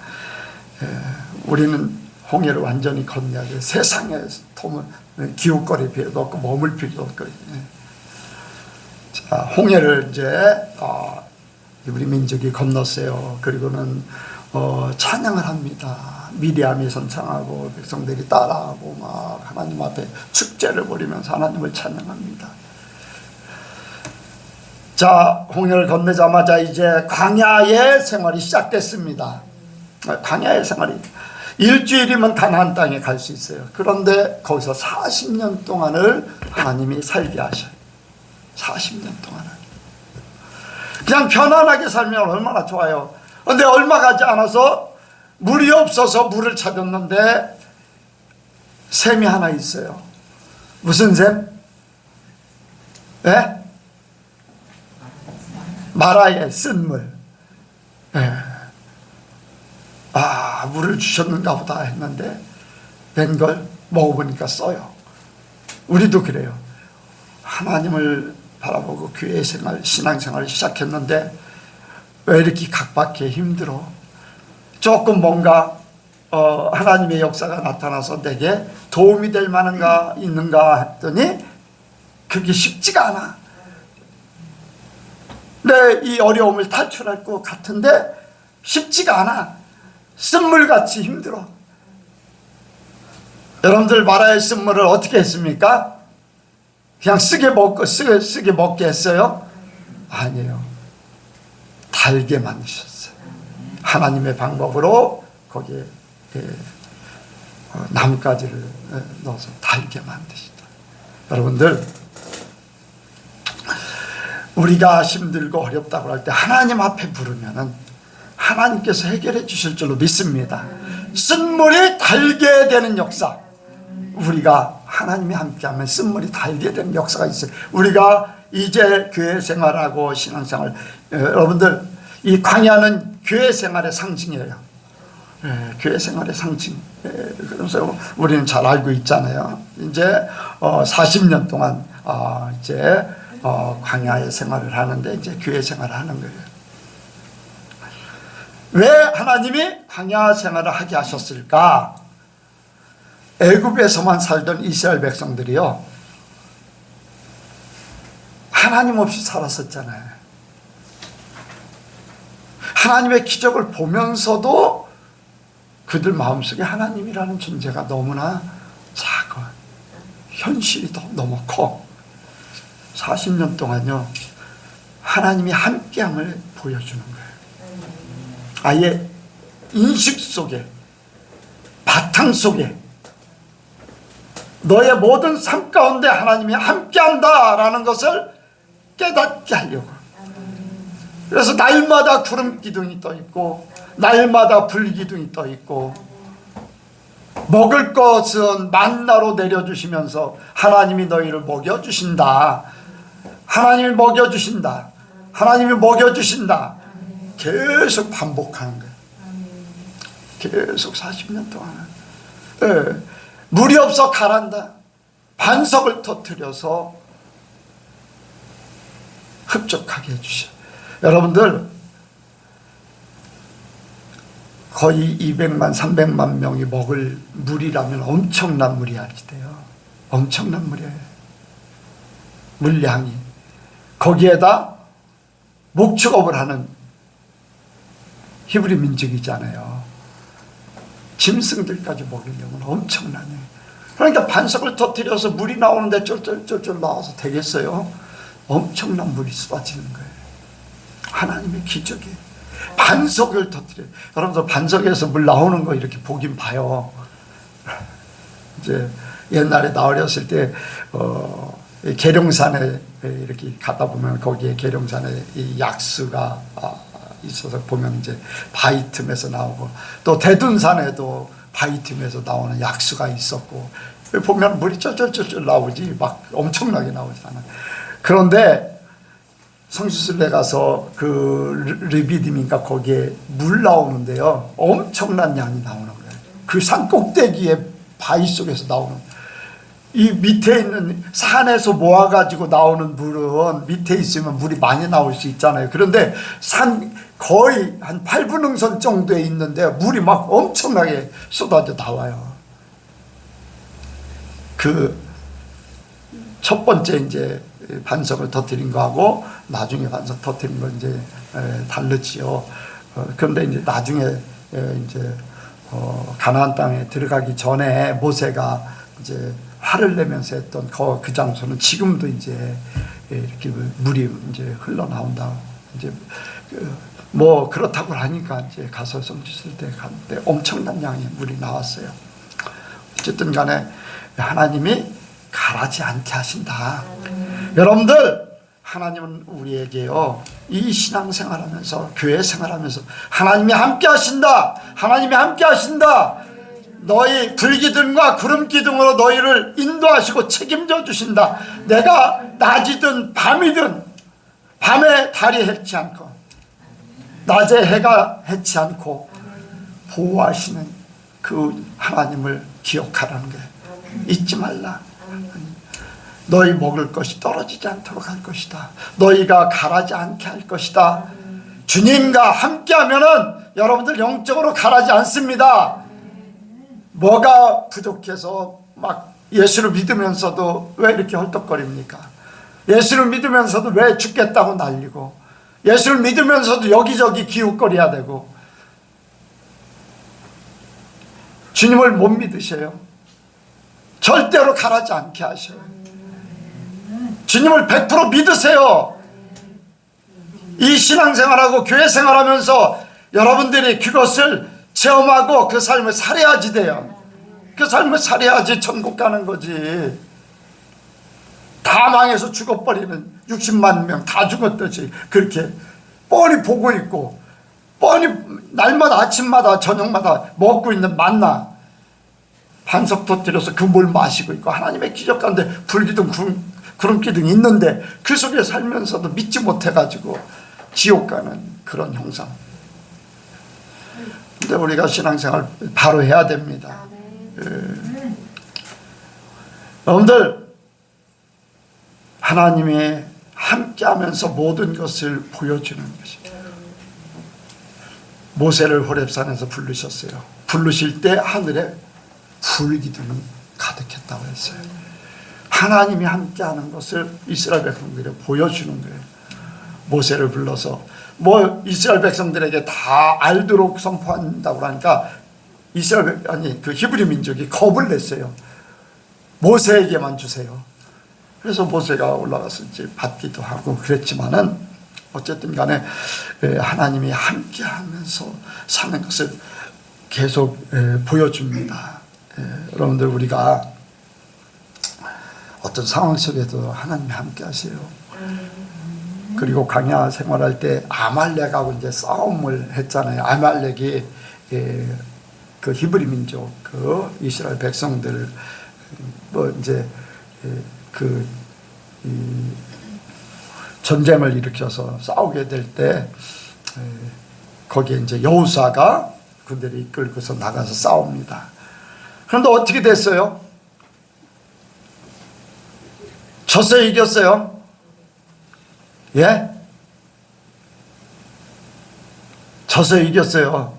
우리는 홍해를 완전히 건너야 돼요. 세상의 기웃거릴 필요도 없고 머물 필요도 없고. 자, 홍해를 이제 우리 민족이 건넜어요. 그리고는 찬양을 합니다. 미리암이 선창하고 백성들이 따라하고 막 하나님 앞에 축제를 벌이면서 하나님을 찬양합니다. 자, 홍해를 건너자마자 이제 광야의 생활이 시작됐습니다. 광야의 생활이 일주일이면 가나안 땅에 갈 수 있어요. 그런데 거기서 40년 동안을 하나님이 살게 하셔요. 40년 동안을 그냥 편안하게 살면 얼마나 좋아요. 그런데 얼마 가지 않아서 물이 없어서 물을 찾았는데 샘이 하나 있어요. 무슨 샘? 네? 마라의 쓴물. 네. 물을 주셨는가 보다 했는데 웬걸 먹어보니까 써요. 우리도 그래요. 하나님을 바라보고 교회 생활, 신앙생활을 시작했는데 왜 이렇게 각박해 힘들어? 조금 뭔가 하나님의 역사가 나타나서 내게 도움이 될 만한가 있는가 했더니 그게 쉽지가 않아. 내 이 어려움을 탈출할 것 같은데 쉽지가 않아. 쓴물같이 힘들어. 여러분들 마라의 쓴물을 어떻게 했습니까? 그냥 쓰게 먹게 했어요? 아니에요. 달게 만드셨어요. 하나님의 방법으로 거기에 나뭇가지를 넣어서 달게 만드시다. 여러분들, 우리가 힘들고 어렵다고 할 때 하나님 앞에 부르면은 하나님께서 해결해 주실 줄로 믿습니다. 쓴물이 달게 되는 역사. 우리가 하나님이 함께하면 쓴물이 달게 되는 역사가 있어요. 우리가 이제 교회 생활하고 신앙생활, 여러분들 이 광야는 교회 생활의 상징이에요. 교회 생활의 상징. 그래서 우리는 잘 알고 있잖아요. 이제 40년 동안 이제 광야의 생활을 하는데 이제 교회 생활을 하는 거예요. 왜 하나님이 광야 생활을 하게 하셨을까? 애굽에서만 살던 이스라엘 백성들이요, 하나님 없이 살았었잖아요. 하나님의 기적을 보면서도 그들 마음속에 하나님이라는 존재가 너무나 작아. 현실이 너무 커. 40년 동안요, 하나님이 함께함을 보여주는 거예요. 아예 인식 속에, 바탕 속에 너의 모든 삶 가운데 하나님이 함께한다라는 것을 깨닫게 하려고. 그래서 날마다 구름 기둥이 떠 있고 날마다 불 기둥이 떠 있고, 먹을 것은 만나로 내려주시면서 하나님이 너희를 먹여주신다, 하나님이 먹여주신다, 하나님이 먹여주신다, 계속 반복하는 거예요. 계속 40년 동안. 물이 없어 가란다, 반석을 터뜨려서 흡족하게 해주셔. 여러분들, 거의 200만 300만 명이 먹을 물이라면 엄청난 물이야지돼요. 엄청난 물이에요. 물량이. 거기에다 목축업을 하는 히브리 민족이잖아요. 짐승들까지 먹이려면 엄청나네. 그러니까 반석을 터뜨려서 물이 나오는데 쫄쫄쫄쫄 나와서 되겠어요? 엄청난 물이 쏟아지는 거예요. 하나님의 기적이. 반석을 터뜨려. 여러분들 반석에서 물 나오는 거 이렇게 보긴 봐요. 이제 옛날에 나 어렸을 때 계룡산에 이렇게 가다 보면 거기에 계룡산에 이 약수가 있어서 보면 이제 바위 틈에서 나오고, 또 대둔산에도 바위 틈에서 나오는 약수가 있었고, 보면 물이 쩔쩔쩔쩔 나오지 막 엄청나게 나오지 않아. 그런데 성지순례 가서 그 르비딤인가 거기에 물 나오는데요, 엄청난 양이 나오는 거예요. 그 산 꼭대기에 바위 속에서 나오는, 이 밑에 있는 산에서 모아가지고 나오는 물은 밑에 있으면 물이 많이 나올 수 있잖아요. 그런데 산 거의 한 8분응선 정도에 있는데 물이 막 엄청나게 쏟아져 나와요. 그 첫 번째 이제 반석을 터뜨린 거하고 나중에 반석 터뜨린 건 이제 다르지요. 그런데 이제 나중에 이제 가나안 땅에 들어가기 전에 모세가 이제 화를 내면서 했던 그 장소는 지금도 이제 이렇게 물이 이제 흘러나온다. 이제 뭐 그렇다고 하니까 이제 가서 성지순례 때 갔는데 엄청난 양의 물이 나왔어요. 어쨌든 간에 하나님이 가라지 않게 하신다. 여러분들, 하나님은 우리에게요, 이 신앙생활하면서 교회 생활하면서 하나님이 함께 하신다, 하나님이 함께 하신다, 너희 불기둥과 구름기둥으로 너희를 인도하시고 책임져 주신다. 내가 낮이든 밤이든, 밤에 달이 해치 않고 낮에 해가 해치 않고 보호하시는 그 하나님을 기억하라는 거예요. 잊지 말라. 너희 먹을 것이 떨어지지 않도록 할 것이다. 너희가 가라지 않게 할 것이다. 주님과 함께 하면은 여러분들 영적으로 가라지 않습니다. 뭐가 부족해서 막 예수를 믿으면서도 왜 이렇게 헐떡거립니까? 예수를 믿으면서도 왜 죽겠다고 난리고, 예수를 믿으면서도 여기저기 기웃거려야 되고, 주님을 못 믿으셔요. 절대로 가라지 않게 하셔요. 주님을 100% 믿으세요. 이 신앙생활하고 교회 생활하면서 여러분들이 그것을 체험하고 그 삶을 살아야지 돼요. 그 삶을 살아야지 천국 가는 거지. 다 망해서 죽어버리는 60만 명 다 죽었듯이 그렇게 뻔히 보고 있고, 뻔히 날마다 아침마다 저녁마다 먹고 있는 만나 반석 터뜨려서 그 물 마시고 있고, 하나님의 기적 가운데 불기둥 구름기둥이 있는데 그 속에 살면서도 믿지 못해가지고 지옥 가는 그런 형상. 근데 우리가 신앙생활 바로 해야 됩니다. 여러분들, 하나님이 함께하면서 모든 것을 보여주는 것입니다. 모세를 호렙산에서 부르셨어요. 부르실 때 하늘에 불기둥이 가득했다고 했어요. 하나님이 함께하는 것을 이스라엘 백성들에 보여주는 거예요. 모세를 불러서 이스라엘 백성들에게 다 알도록 선포한다고 하니까 그 히브리 민족이 겁을 냈어요. 모세에게만 주세요. 그래서 모세가 올라가서 이제 받기도 하고 그랬지만은 어쨌든 간에 하나님이 함께 하면서 사는 것을 계속 보여줍니다. 여러분들, 우리가 어떤 상황 속에도 하나님이 함께 하세요. 그리고 광야 생활할 때 아말렉하고 이제 싸움을 했잖아요. 아말렉이 그 히브리 민족, 그 이스라엘 백성들 전쟁을 일으켜서 싸우게 될 때 거기에 이제 여호수아가 군대를 이끌고서 나가서 싸웁니다. 그런데 어떻게 됐어요? 졌어요, 이겼어요? 예? 졌어요, 이겼어요?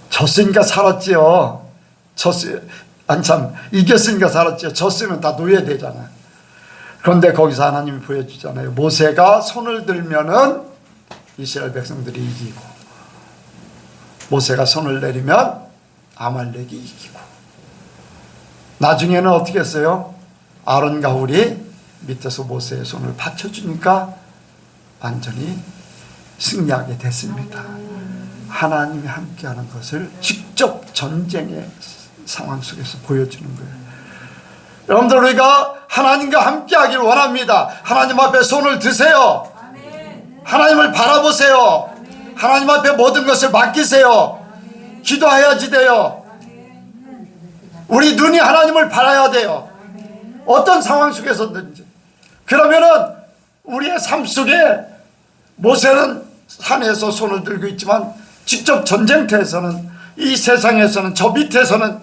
졌으니까 살았지요. 이겼으니까 살았지요. 졌으면 다 노예되잖아요. 그런데 거기서 하나님이 보여주잖아요. 모세가 손을 들면은 이스라엘 백성들이 이기고, 모세가 손을 내리면 아말렉이 이기고, 나중에는 어떻게 했어요? 아론과 훌이 밑에서 모세의 손을 받쳐주니까 완전히 승리하게 됐습니다. 하나님이 함께하는 것을 직접 전쟁의 상황 속에서 보여주는 거예요. 여러분들, 우리가 하나님과 함께하기를 원합니다. 하나님 앞에 손을 드세요. 하나님을 바라보세요. 하나님 앞에 모든 것을 맡기세요. 기도해야지 돼요. 우리 눈이 하나님을 바라야 돼요. 어떤 상황 속에서든지. 그러면은 우리의 삶 속에 모세는 산에서 손을 들고 있지만 직접 전쟁터에서는, 이 세상에서는, 저 밑에서는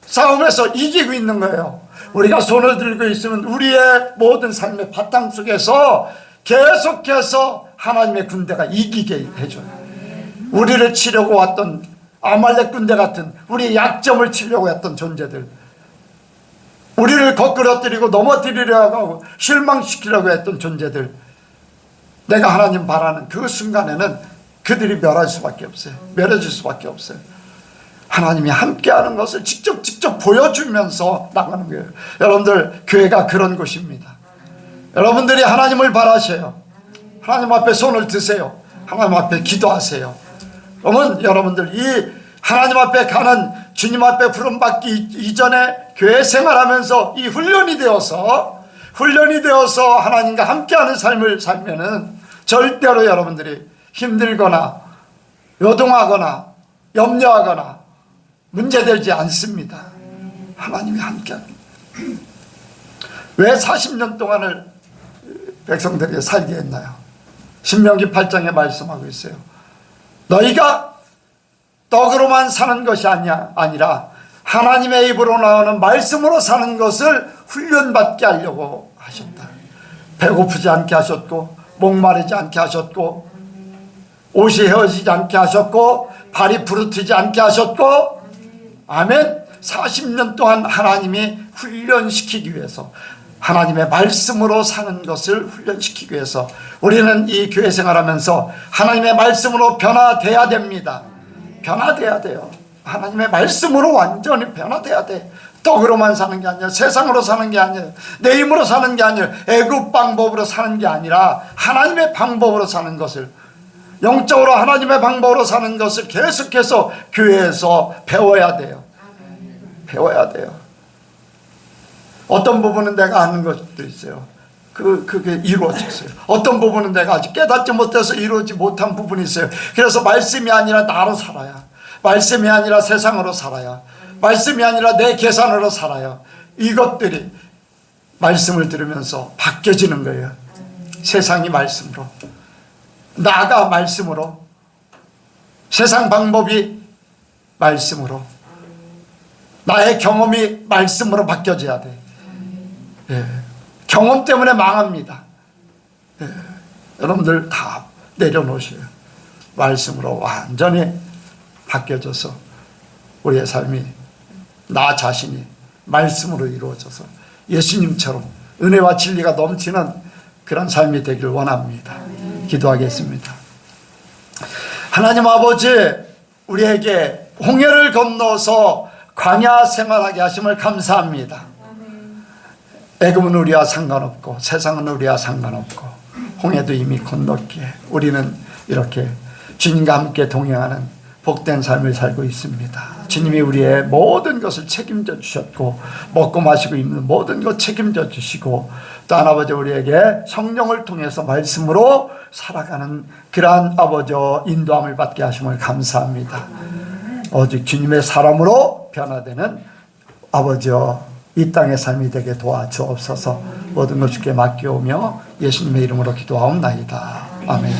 싸움에서 이기고 있는 거예요. 우리가 손을 들고 있으면 우리의 모든 삶의 바탕 속에서 계속해서 하나님의 군대가 이기게 해줘요. 우리를 치려고 왔던 아말렉 군대 같은, 우리의 약점을 치려고 했던 존재들, 우리를 거꾸러뜨리고 넘어뜨리려고 하고 실망시키려고 했던 존재들, 내가 하나님 바라는 그 순간에는 그들이 멸할 수밖에 없어요. 멸해질 수밖에 없어요. 하나님이 함께하는 것을 직접 보여주면서 나가는 거예요. 여러분들, 교회가 그런 곳입니다. 여러분들이 하나님을 바라셔요. 하나님 앞에 손을 드세요. 하나님 앞에 기도하세요. 그러면 여러분들, 이 하나님 앞에 가는, 주님 앞에 부름받기 이전에 교회 생활하면서 이 훈련이 되어서 하나님과 함께하는 삶을 살면은 절대로 여러분들이 힘들거나 요동하거나 염려하거나 문제되지 않습니다. 하나님이 함께합니다. 왜 40년 동안을 백성들에게 살게 했나요? 신명기 8장에 말씀하고 있어요. 너희가 떡으로만 사는 것이 아니라 하나님의 입으로 나오는 말씀으로 사는 것을 훈련받게 하려고 하셨다. 배고프지 않게 하셨고, 목마르지 않게 하셨고, 옷이 헤어지지 않게 하셨고, 발이 부르트지 않게 하셨고, 아멘. 40년 동안 하나님이 훈련시키기 위해서, 하나님의 말씀으로 사는 것을 훈련시키기 위해서 우리는 이 교회 생활하면서 하나님의 말씀으로 변화돼야 됩니다. 변화돼야 돼요. 하나님의 말씀으로 완전히 변화돼야 돼. 떡으로만 사는 게 아니라, 세상으로 사는 게 아니라, 내 힘으로 사는 게 아니라, 애굽 방법으로 사는 게 아니라 하나님의 방법으로 사는 것을, 영적으로 하나님의 방법으로 사는 것을 계속해서 교회에서 배워야 돼요. 배워야 돼요. 어떤 부분은 내가 아는 것도 있어요. 그게 이루어졌어요. 어떤 부분은 내가 아직 깨닫지 못해서 이루어지지 못한 부분이 있어요. 그래서 말씀이 아니라 나로 살아야, 말씀이 아니라 세상으로 살아야, 말씀이 아니라 내 계산으로 살아야, 이것들이 말씀을 들으면서 바뀌어지는 거예요. 세상이 말씀으로, 나가 말씀으로, 세상 방법이 말씀으로, 나의 경험이 말씀으로 바뀌어져야 돼. 예. 경험 때문에 망합니다. 예. 여러분들 다 내려놓으셔요. 말씀으로 완전히 바뀌어져서 우리의 삶이, 나 자신이 말씀으로 이루어져서 예수님처럼 은혜와 진리가 넘치는 그런 삶이 되길 원합니다. 기도하겠습니다. 하나님 아버지, 우리에게 홍해를 건너서 광야 생활하게 하심을 감사합니다. 애굽은 우리와 상관없고 세상은 우리와 상관없고 홍해도 이미 건넜기에 우리는 이렇게 주님과 함께 동행하는 복된 삶을 살고 있습니다. 주님이 우리의 모든 것을 책임져 주셨고 먹고 마시고 입는 모든 것 책임져 주시고 또 아버지 우리에게 성령을 통해서 말씀으로 살아가는 그러한 아버지 인도함을 받게 하심을 감사합니다. 오직 주님의 사람으로 변화되는 아버지 이 땅의 삶이 되게 도와주옵소서. 모든 것 주께 맡겨오며 예수님의 이름으로 기도하옵나이다. 아멘.